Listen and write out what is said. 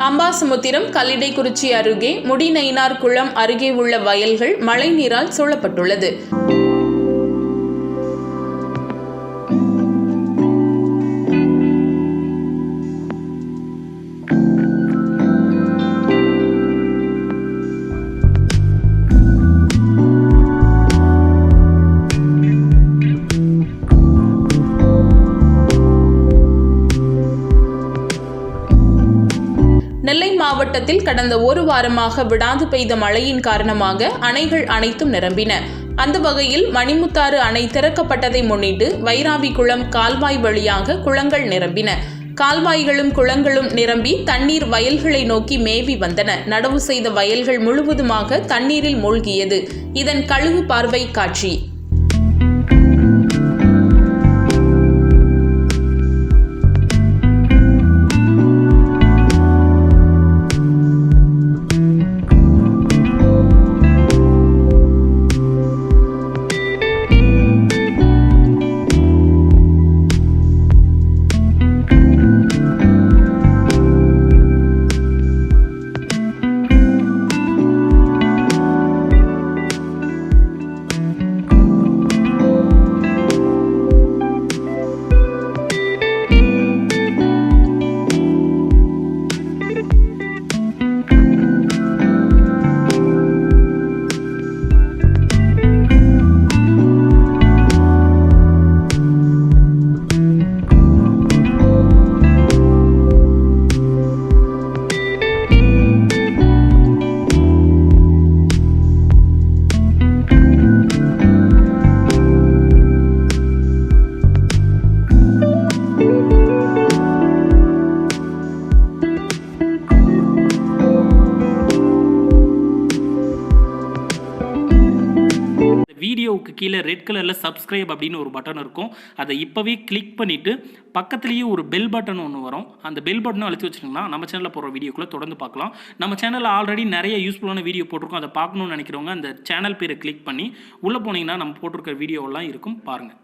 அம்பாசமுத்திரம் கல்லிடைக்குறிச்சி அருகே முடிநயினார் குளம் அருகே உள்ள வயல்கள் மழை நீரால் சூழப்பட்டுள்ளது. நெல்லை மாவட்டத்தில் கடந்த ஒரு வாரமாக விடாது பெய்த மழையின் காரணமாக அணைகள் அனைத்தும் நிரம்பின. அந்த வகையில் மணிமுத்தாறு அணை திறக்கப்பட்டதை முன்னிட்டு வைராவி குளம் கால்வாய் வழியாக குளங்கள் நிரம்பின. கால்வாய்களும் குளங்களும் நிரம்பி தண்ணீர் வயல்களை நோக்கி மேவி வந்தன. நடவு செய்த வயல்கள் முழுவதுமாக தண்ணீரில் மூழ்கியது. இதன் கழுகு பார்வை காட்சி. வீடியோவுக்கு கீழே ரெட் கலரில் சப்ஸ்கிரைப் அப்படின்னு ஒரு பட்டன் இருக்கும். அதை இப்போவே கிளிக் பண்ணிவிட்டு பக்கத்துலேயே ஒரு பெல் பட்டன் ஒன்று வரும். அந்த பெல் பட்டனை அழுத்தி வச்சுருங்கன்னா நம்ம சேனலில் போகிற வீடியோக்குள்ளே தொடர்ந்து பார்க்கலாம். நம்ம சேனலில் ஆல்ரெடி நிறைய யூஸ்ஃபுல்லான வீடியோ போட்டிருக்கோம். அதை பார்க்கணுன்னு நினைக்கிறவங்க அந்த சேனல் பேரை கிளிக் பண்ணி உள்ளே போனீங்கன்னா நம்ம போட்டிருக்கிற வீடியோவெல்லாம் இருக்கும், பாருங்கள்.